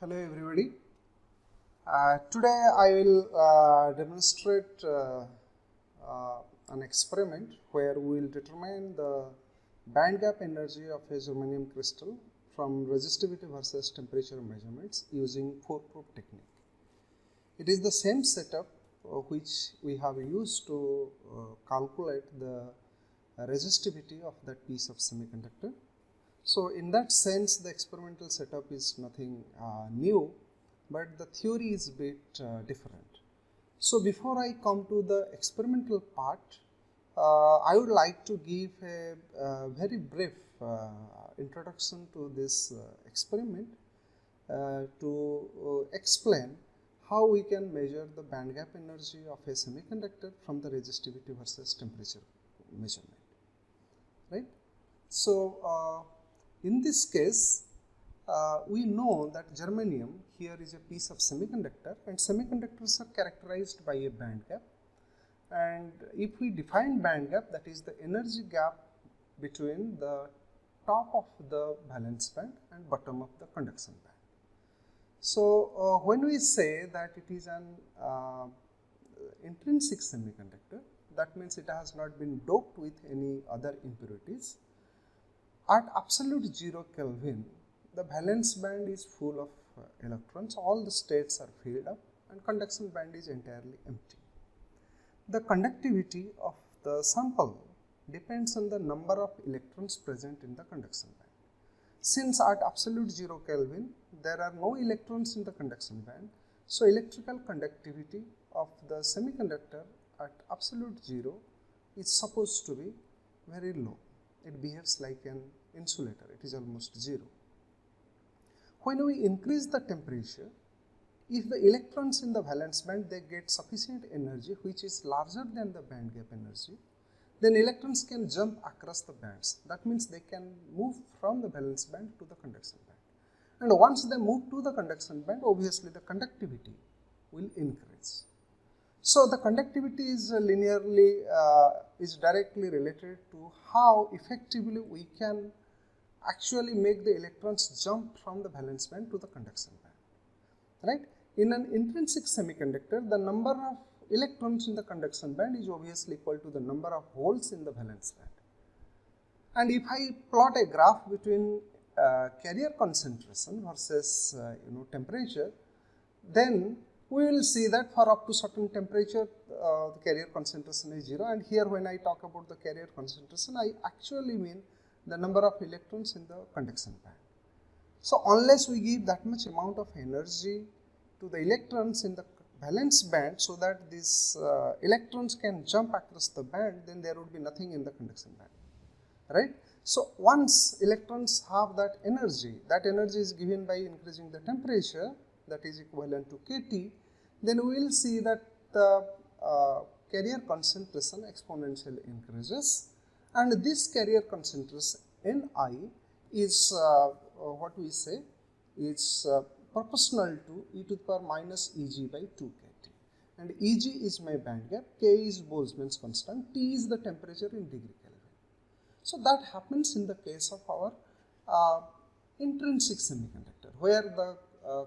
Hello everybody. Today I will demonstrate an experiment where we will determine the band gap energy of a germanium crystal from resistivity versus temperature measurements using four-probe technique. It is the same setup which we have used to calculate the resistivity of that piece of semiconductor. So in that sense, the experimental setup is nothing new, but the theory is a bit different. So before I come to the experimental part, I would like to give a very brief introduction to this experiment to explain how we can measure the band gap energy of a semiconductor from the resistivity versus temperature measurement, right? So in this case, we know that germanium here is a piece of semiconductor, and semiconductors are characterized by a band gap. And if we define band gap, that is the energy gap between the top of the valence band and bottom of the conduction band. So when we say that it is an intrinsic semiconductor, that means it has not been doped with any other impurities. At absolute 0 Kelvin, the valence band is full of electrons, all the states are filled up, and conduction band is entirely empty. The conductivity of the sample depends on the number of electrons present in the conduction band. Since at absolute 0 Kelvin, there are no electrons in the conduction band, so electrical conductivity of the semiconductor at absolute 0 is supposed to be very low. It behaves like an insulator, it is almost 0. When we increase the temperature, if the electrons in the valence band, they get sufficient energy which is larger than the band gap energy, then electrons can jump across the bands. That means they can move from the valence band to the conduction band. And once they move to the conduction band, obviously the conductivity will increase. So the conductivity is linearly, is directly related to how effectively we can actually make the electrons jump from the valence band to the conduction band, right? In an intrinsic semiconductor, the number of electrons in the conduction band is obviously equal to the number of holes in the valence band. And if I plot a graph between carrier concentration versus temperature, then we will see that for up to certain temperature, the carrier concentration is 0. And here when I talk about the carrier concentration, I actually mean the number of electrons in the conduction band. So unless we give that much amount of energy to the electrons in the valence band so that these electrons can jump across the band, then there would be nothing in the conduction band, right? So once electrons have that energy is given by increasing the temperature, that is equivalent to kT, then we will see that the carrier concentration exponentially increases, and this carrier concentration Ni is what we say is proportional to e to the power minus Eg by 2 kT, and Eg is my band gap, K is Boltzmann's constant, T is the temperature in degree Kelvin. So that happens in the case of our intrinsic semiconductor, where the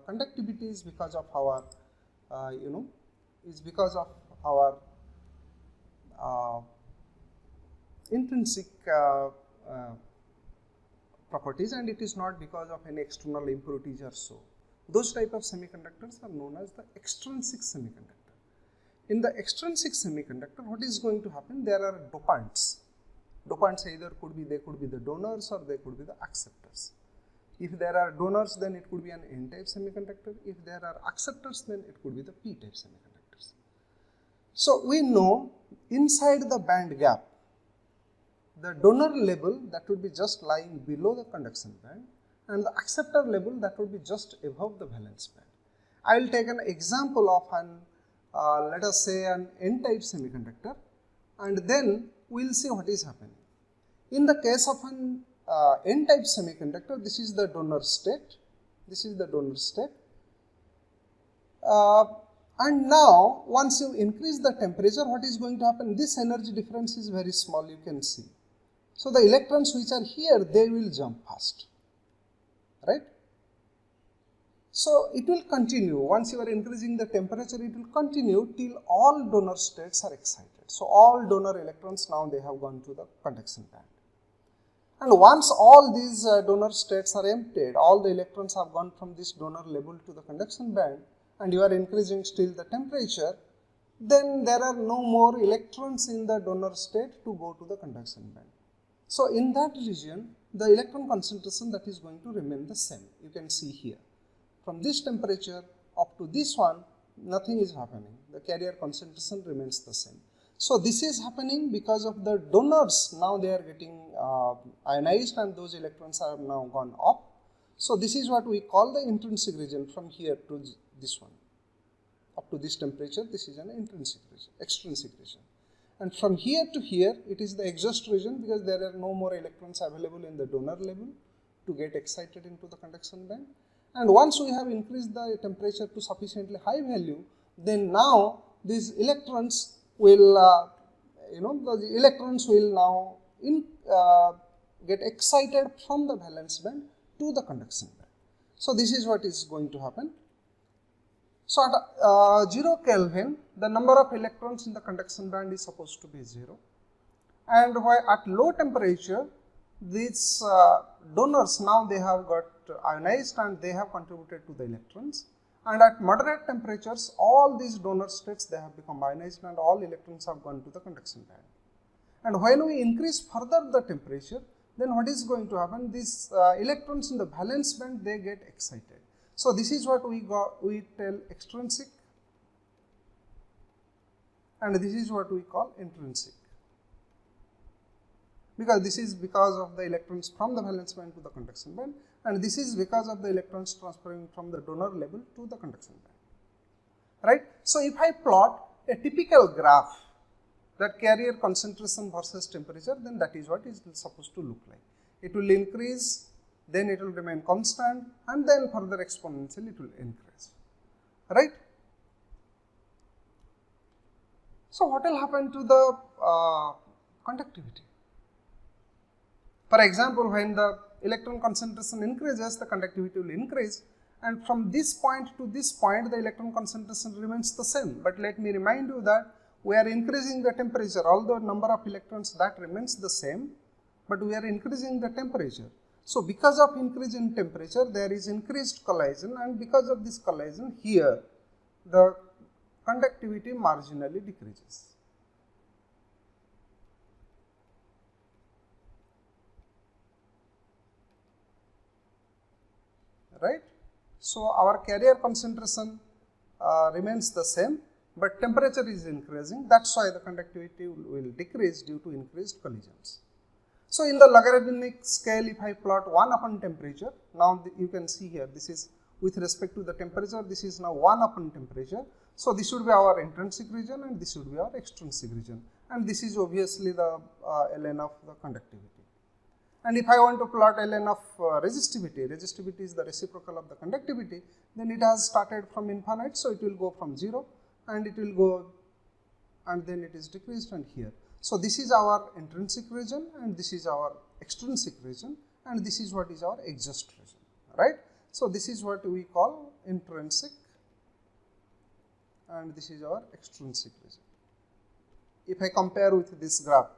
conductivity is because of our intrinsic properties, and it is not because of any external impurities or so. Those type of semiconductors are known as the extrinsic semiconductor. In the extrinsic semiconductor, what is going to happen? There are dopants. Dopants either they could be the donors or they could be the acceptors. If there are donors, then it could be an N-type semiconductor. If there are acceptors, then it could be the P-type semiconductors. So we know inside the band gap, the donor level that would be just lying below the conduction band, and the acceptor level that would be just above the valence band. I will take an example of an, let us say, an N-type semiconductor, and then we will see what is happening. In the case of an N-type semiconductor, this is the donor state, and now once you increase the temperature, what is going to happen? This energy difference is very small, you can see. So the electrons which are here, they will jump fast, right? So it will continue. Once you are increasing the temperature, it will continue till all donor states are excited. So all donor electrons now they have gone to the conduction band. And once all these donor states are emptied, all the electrons have gone from this donor level to the conduction band, and you are increasing still the temperature, then there are no more electrons in the donor state to go to the conduction band. So in that region, the electron concentration that is going to remain the same. You can see here. From this temperature up to this one, nothing is happening. The carrier concentration remains the same. So this is happening because of the donors. Now they are getting ionized and those electrons are now gone up. So this is what we call the intrinsic region from here to this one. Up to this temperature, this is an intrinsic region, extrinsic region. And from here to here, it is the exhaust region because there are no more electrons available in the donor level to get excited into the conduction band. And once we have increased the temperature to sufficiently high value, then now these electrons will, the electrons will now get excited from the valence band to the conduction band. So this is what is going to happen. So at 0 Kelvin, the number of electrons in the conduction band is supposed to be 0. And at low temperature, these donors now they have got ionized and they have contributed to the electrons. And at moderate temperatures, all these donor states they have become ionized and all electrons have gone to the conduction band. And when we increase further the temperature, then what is going to happen? These electrons in the valence band they get excited. So this is what we tell extrinsic, and this is what we call intrinsic. Because this is because of the electrons from the valence band to the conduction band, and this is because of the electrons transferring from the donor level to the conduction band. Right? So if I plot a typical graph, that carrier concentration versus temperature, then that is what it is supposed to look like. It will increase, then it will remain constant, and then further exponentially it will increase. Right? So what will happen to the conductivity? For example, when the electron concentration increases, the conductivity will increase, and from this point to this point, the electron concentration remains the same. But let me remind you that we are increasing the temperature, although number of electrons that remains the same, but we are increasing the temperature. So because of increase in temperature, there is increased collision, and because of this collision here, the conductivity marginally decreases. Right? So our carrier concentration remains the same, but temperature is increasing. That's why the conductivity will decrease due to increased collisions. So in the logarithmic scale, if I plot 1 upon temperature, now you can see here, this is with respect to the temperature, this is now 1 upon temperature. So this should be our intrinsic region and this should be our extrinsic region. And this is obviously the ln of the conductivity. And if I want to plot ln of resistivity, resistivity is the reciprocal of the conductivity, then it has started from infinite, so it will go from 0 and it will go, and then it is decreased and here. So this is our intrinsic region and this is our extrinsic region and this is what is our exhaust region, right? So this is what we call intrinsic and this is our extrinsic region. If I compare with this graph,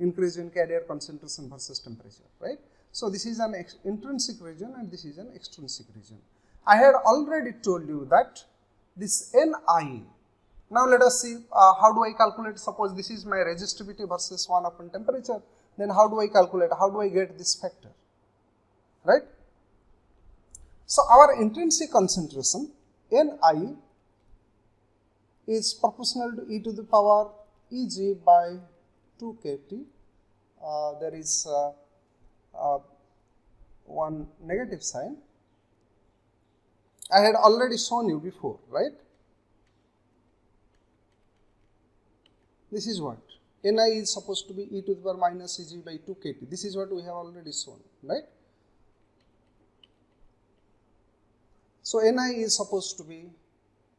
increase in carrier concentration versus temperature, right? So this is an intrinsic region and this is an extrinsic region. I had already told you that this Ni, now let us see how do I calculate, suppose this is my resistivity versus 1 upon temperature, then how do I calculate, how do I get this factor, right? So our intrinsic concentration Ni is proportional to e to the power Eg by 2 kT. There is one negative sign. I had already shown you before, right? This is what? Ni is supposed to be e to the power minus Eg by 2 kT. This is what we have already shown, right? So Ni is supposed to be,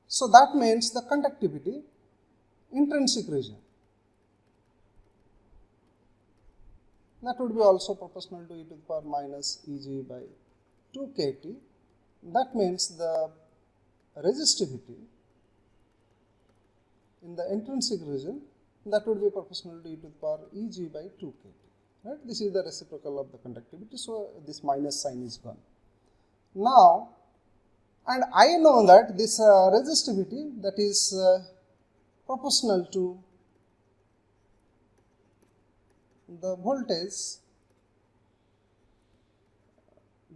so that means the conductivity, intrinsic region, that would be also proportional to e to the power minus Eg by 2 kT that means the resistivity in the intrinsic region, that would be proportional to e to the power Eg by 2 kT. Right? This is the reciprocal of the conductivity, so this minus sign is gone. Now, and I know that this resistivity, that is proportional to the voltage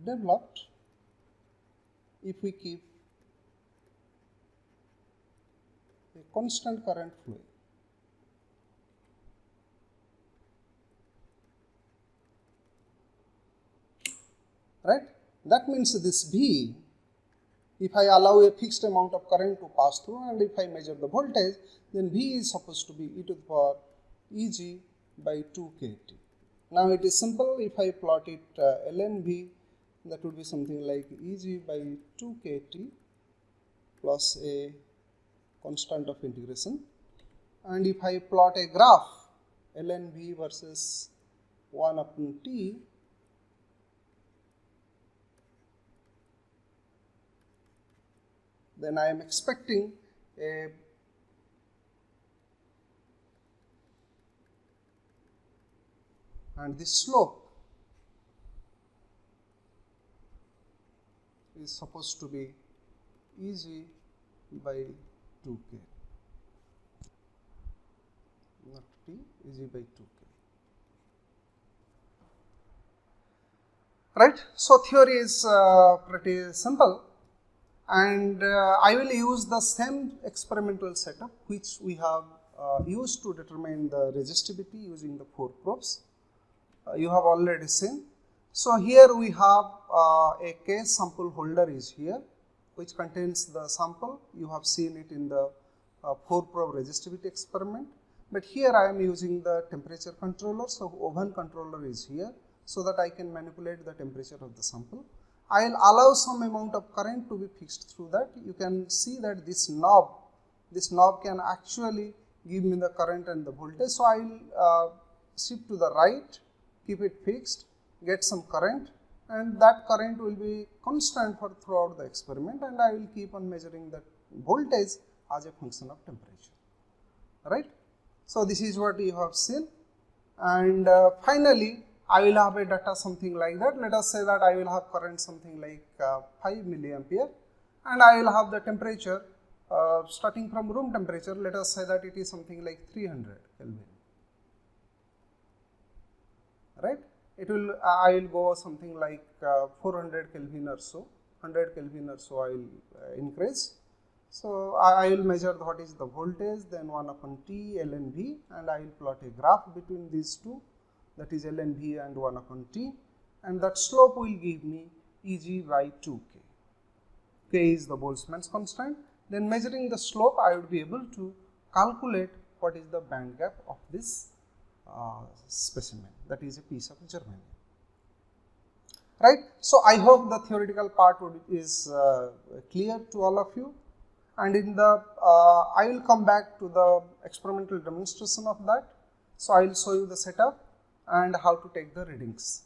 developed if we keep a constant current flowing. Right? That means this V, if I allow a fixed amount of current to pass through and if I measure the voltage, then V is supposed to be e to the power Eg by 2 kT. Now it is simple, if I plot it ln V, that would be something like Eg by 2 kT plus a constant of integration. And if I plot a graph ln V versus 1 upon T, then I am expecting a and this slope is supposed to be Eg by 2k, not T, Eg by 2k. Right? So theory is pretty simple, and I will use the same experimental setup which we have used to determine the resistivity using the 4 probes. You have already seen. So here we have a case sample holder is here, which contains the sample. You have seen it in the 4 probe resistivity experiment. But here I am using the temperature controller. So oven controller is here, so that I can manipulate the temperature of the sample. I will allow some amount of current to be fixed through that. You can see that this knob can actually give me the current and the voltage. So I will shift to the right, keep it fixed, get some current, and that current will be constant for throughout the experiment, and I will keep on measuring that voltage as a function of temperature. Right? So this is what you have seen, and finally I will have a data something like that. Let us say that I will have current something like 5 milliampere, and I will have the temperature starting from room temperature. Let us say that it is something like 300 Kelvin. Right? It will, I will go something like 400 Kelvin or so, 100 Kelvin or so I will increase. So I will measure what is the voltage, then 1 upon T ln V, and I will plot a graph between these two, that is ln V and 1 upon T, and that slope will give me Eg by 2k. K is the Boltzmann's constant. Then measuring the slope, I would be able to calculate what is the band gap of this specimen, that is a piece of germanium. Right? So I hope the theoretical part is clear to all of you, and in the I will come back to the experimental demonstration of that. So I will show you the setup and how to take the readings.